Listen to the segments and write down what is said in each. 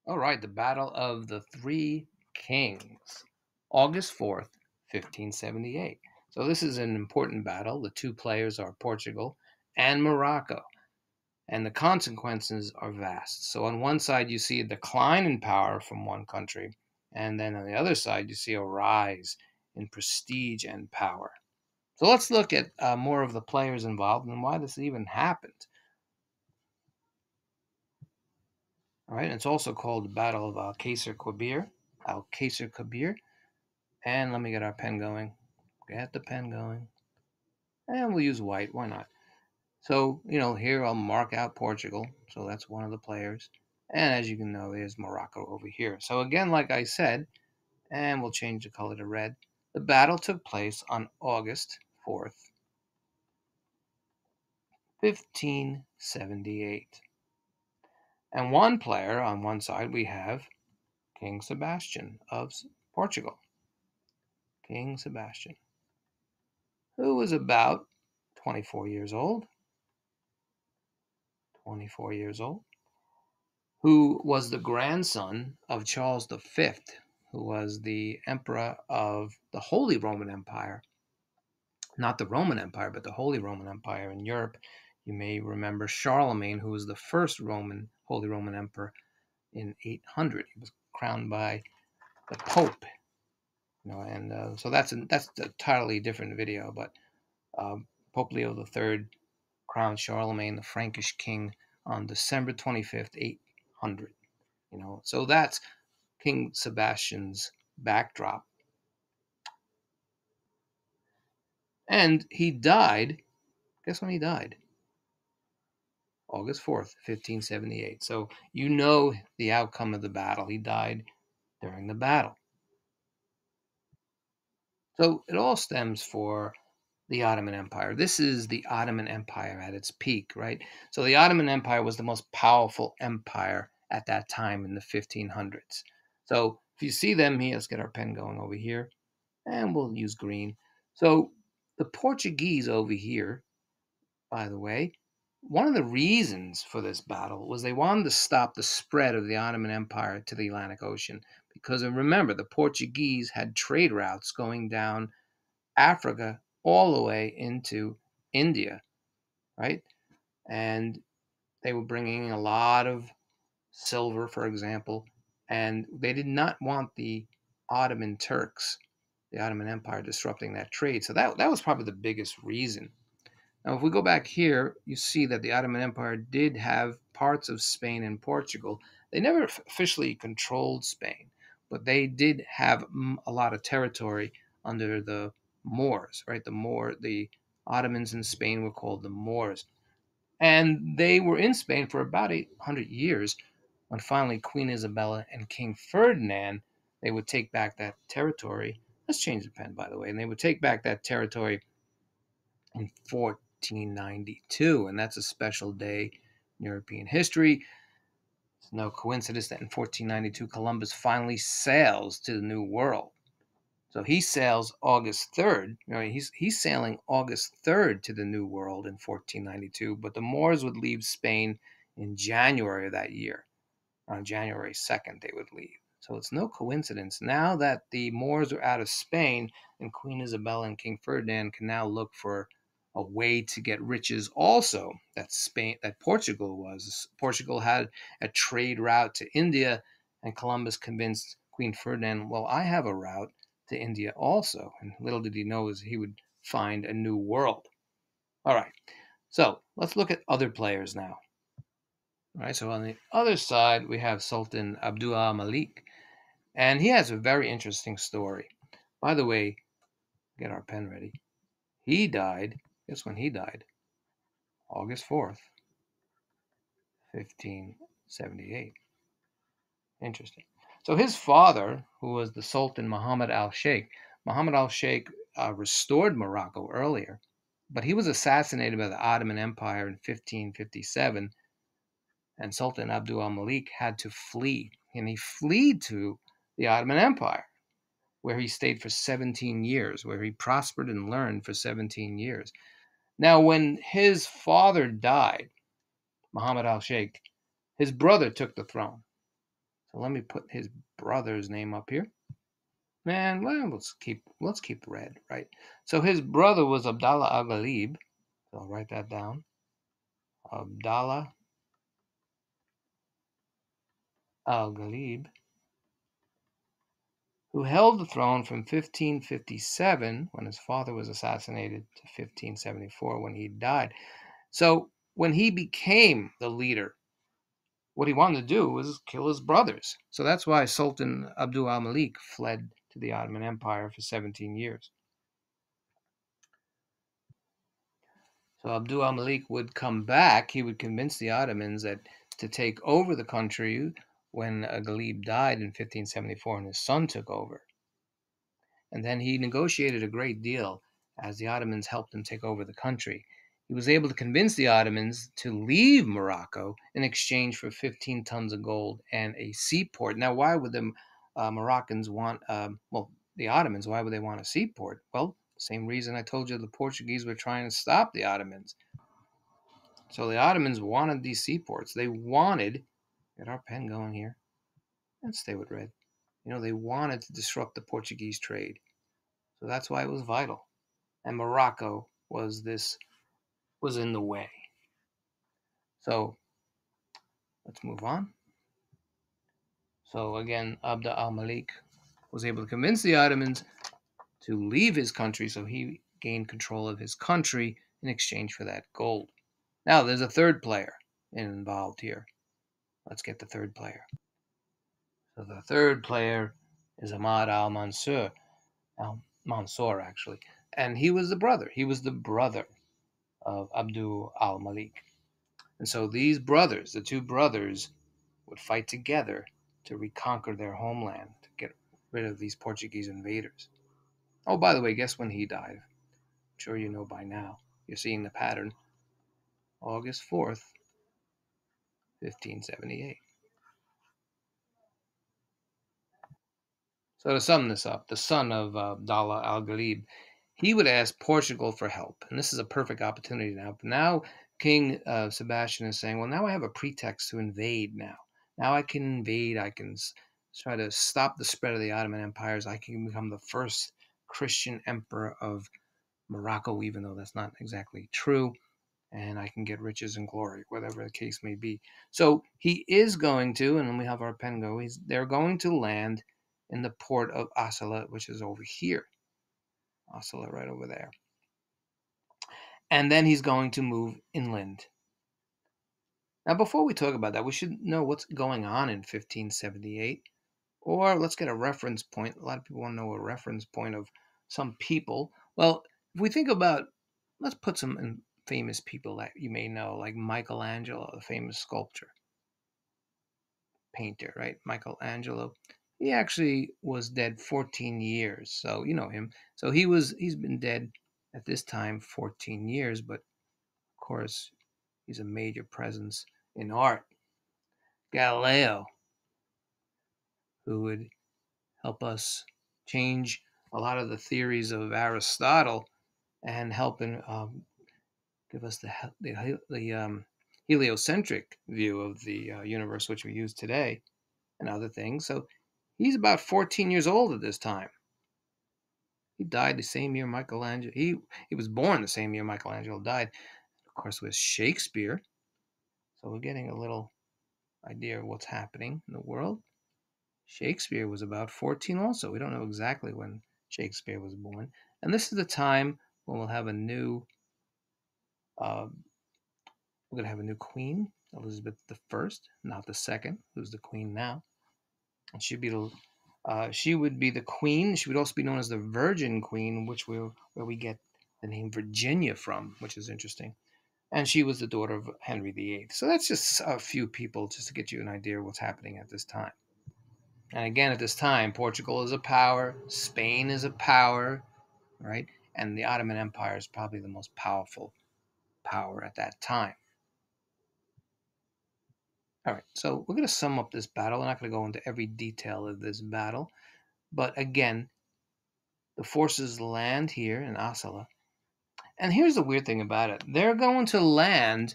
All right, the Battle of the Three Kings, August 4th, 1578. So this is an important battle. The two players are Portugal and Morocco, and the consequences are vast. So on one side, you see a decline in power from one country, and then on the other side, you see a rise in prestige and power. So let's look at more of the players involved and why this even happened. All right, it's also called the Battle of Alcacer Quibir. Alcacer Quibir. And let me get our pen going. Get the pen going. And we'll use white. Why not? So, here I'll mark out Portugal. So that's one of the players. And as you can know, there's Morocco over here. So again, like I said, and we'll change the color to red. The battle took place on August 4th, 1578. And one player on one side, we have King Sebastian of Portugal. King Sebastian, who was about 24 years old. 24 years old, who was the grandson of Charles V, who was the emperor of the Holy Roman Empire. Not the Roman Empire, but the Holy Roman Empire in Europe. You may remember Charlemagne, who was the first Holy Roman Emperor in 800. He was crowned by the Pope. And so that's an entirely different video. But Pope Leo III crowned Charlemagne, the Frankish king, on December 25th, 800. So that's King Sebastian's backdrop. And he died, guess when he died? August 4th, 1578. So you know the outcome of the battle. He died during the battle. So it all stems for the Ottoman Empire. This is the Ottoman Empire at its peak, right? So the Ottoman Empire was the most powerful empire at that time in the 1500s. So if you see them here, let's get our pen going over here, and we'll use green. So the Portuguese over here, by the way, one of the reasons for this battle was they wanted to stop the spread of the Ottoman Empire to the Atlantic Ocean. Because remember, the Portuguese had trade routes going down Africa all the way into India, right? And they were bringing a lot of silver, for example, and they did not want the Ottoman Turks, the Ottoman Empire, disrupting that trade. So that was probably the biggest reason. Now, if we go back here, you see that the Ottoman Empire did have parts of Spain and Portugal. They never officially controlled Spain, but they did have a lot of territory under the Moors, right? The Ottomans in Spain were called the Moors. And they were in Spain for about 800 years when finally Queen Isabella and King Ferdinand, they would take back that territory. Let's change the pen, by the way. And they would take back that territory in 1492, and that's a special day in European history. It's no coincidence that in 1492 Columbus finally sails to the New World. So he sails August 3rd. He's sailing August 3rd to the New World in 1492, but the Moors would leave Spain in January of that year. On January 2nd, they would leave. So it's no coincidence. Now that the Moors are out of Spain, and Queen Isabella and King Ferdinand can now look for a way to get riches also that Portugal had a trade route to India, and Columbus convinced Queen Ferdinand, well, I have a route to India also. And little did he know is he would find a new world. All right, so let's look at other players now. All right, so on the other side, we have Sultan Abd al-Malik, and he has a very interesting story. By the way, get our pen ready. He died, guess when he died? August 4th, 1578. Interesting. So his father, who was the Sultan Muhammad al-Sheikh restored Morocco earlier, but he was assassinated by the Ottoman Empire in 1557, and Sultan Abd al-Malik had to flee, and he fled to the Ottoman Empire, where he stayed for 17 years, where he prospered and learned for 17 years. Now, when his father died, Muhammad al-Sheikh, his brother took the throne. So let me put his brother's name up here. Man, well, let's keep red, right? So his brother was Abdallah al-Ghalib. So I'll write that down. Abdallah al-Ghalib, who held the throne from 1557, when his father was assassinated, to 1574, when he died. So when he became the leader, what he wanted to do was kill his brothers. So that's why Sultan Abd al-Malik fled to the Ottoman Empire for 17 years. So Abd al-Malik would come back. He would convince the Ottomans that to take over the country when Ghalib died in 1574 and his son took over. And then he negotiated a great deal as the Ottomans helped him take over the country. He was able to convince the Ottomans to leave Morocco in exchange for 15 tons of gold and a seaport. Now, why would the Moroccans want, the Ottomans, why would they want a seaport? Well, same reason I told you the Portuguese were trying to stop the Ottomans. So the Ottomans wanted these seaports. They wanted, get our pen going here, and stay with red. They wanted to disrupt the Portuguese trade. So that's why it was vital. And Morocco was in the way. So let's move on. So again, Abd al-Malik was able to convince the Ottomans to leave his country, so he gained control of his country in exchange for that gold. Now there's a third player involved here. Let's get the third player. So the third player is Ahmad al Mansur. Mansur, actually. And he was the brother. He was the brother of Abd al-Malik. And so these brothers, the two brothers, would fight together to reconquer their homeland, to get rid of these Portuguese invaders. Oh, by the way, guess when he died? I'm sure you know by now. You're seeing the pattern. August 4th, 1578. So to sum this up, the son of Abdallah al-Ghalib, he would ask Portugal for help. And this is a perfect opportunity now. But now King Sebastian is saying, well, now I have a pretext to invade now. Now I can invade. I can try to stop the spread of the Ottoman empires. I can become the first Christian emperor of Morocco, even though that's not exactly true. And I can get riches and glory, whatever the case may be. So he is going to, and then we have our pen go, they're going to land in the port of Asala, which is over here. Asala right over there. And then he's going to move inland. Now, before we talk about that, we should know what's going on in 1578. Or let's get a reference point. A lot of people want to know a reference point of some people. Well, if we think about, let's put some famous people that you may know, like Michelangelo, the famous sculptor, painter, right? Michelangelo. He actually was dead 14 years. So you know him. So he's been dead at this time 14 years, but of course he's a major presence in art. Galileo, who would help us change a lot of the theories of Aristotle and help give us the heliocentric view of the universe, which we use today, and other things. So he's about 14 years old at this time. He died the same year Michelangelo. He was born the same year Michelangelo died. Of course, it was Shakespeare. So we're getting a little idea of what's happening in the world. Shakespeare was about 14 also. We don't know exactly when Shakespeare was born. And this is the time when we'll have a new, we're going to have a new queen, Elizabeth I, not the second, who's the queen now. And she would be the queen. She would also be known as the Virgin Queen, where we get the name Virginia from, which is interesting. And she was the daughter of Henry VIII. So that's just a few people, just to get you an idea of what's happening at this time. And again, at this time, Portugal is a power, Spain is a power, right? And the Ottoman Empire is probably the most powerful power at that time. All right, so we're going to sum up this battle. We're not going to go into every detail of this battle. But again, the forces land here in Asala. And here's the weird thing about it. They're going to land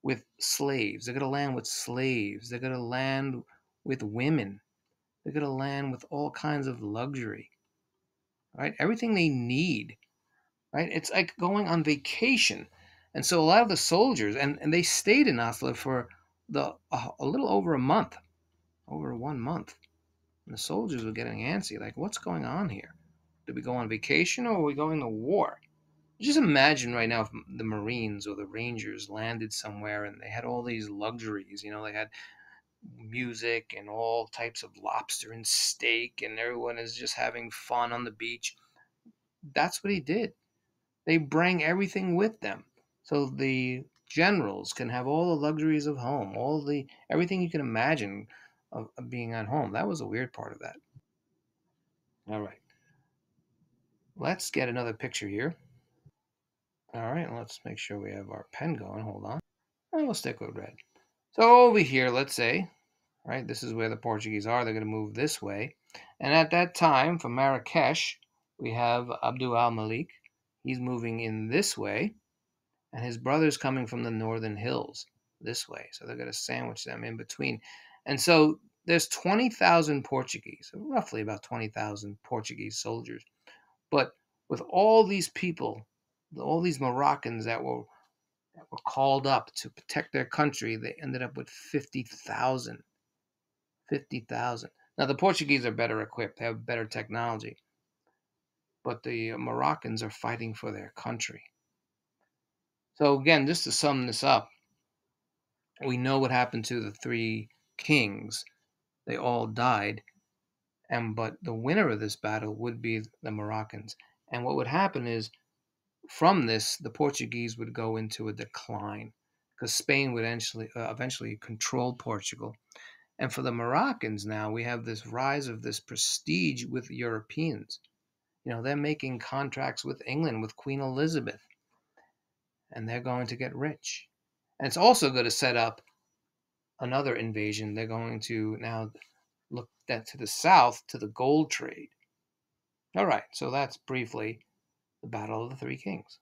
with slaves. They're going to land with slaves. They're going to land with women. They're going to land with all kinds of luxury, right? Everything they need, right? It's like going on vacation. And so a lot of the soldiers, and they stayed in Oslo for a little over a month, over 1 month. And the soldiers were getting antsy, like, what's going on here? Did we go on vacation or are we going to war? Just imagine right now if the Marines or the Rangers landed somewhere and they had all these luxuries. They had music and all types of lobster and steak, and everyone is just having fun on the beach. That's what he did. They bring everything with them. So the generals can have all the luxuries of home, everything you can imagine of being at home. That was a weird part of that. All right. Let's get another picture here. All right, let's make sure we have our pen going. Hold on. And we'll stick with red. So over here, let's say, right, this is where the Portuguese are. They're going to move this way. And at that time, from Marrakesh, we have Abd al-Malik. He's moving in this way. And his brother's coming from the northern hills this way. So they're going to sandwich them in between. And so there's 20,000 Portuguese, roughly about 20,000 Portuguese soldiers. But with all these people, all these Moroccans that were called up to protect their country, they ended up with 50,000. 50,000. Now, the Portuguese are better equipped, they have better technology, but the Moroccans are fighting for their country. So, again, just to sum this up, we know what happened to the three kings. They all died, but the winner of this battle would be the Moroccans. And what would happen is, from this, the Portuguese would go into a decline because Spain would eventually control Portugal. And for the Moroccans now, we have this rise of this prestige with Europeans. They're making contracts with England, with Queen Elizabeth, and they're going to get rich. And it's also going to set up another invasion. They're going to now look to the south to the gold trade. All right, so that's briefly the Battle of the Three Kings.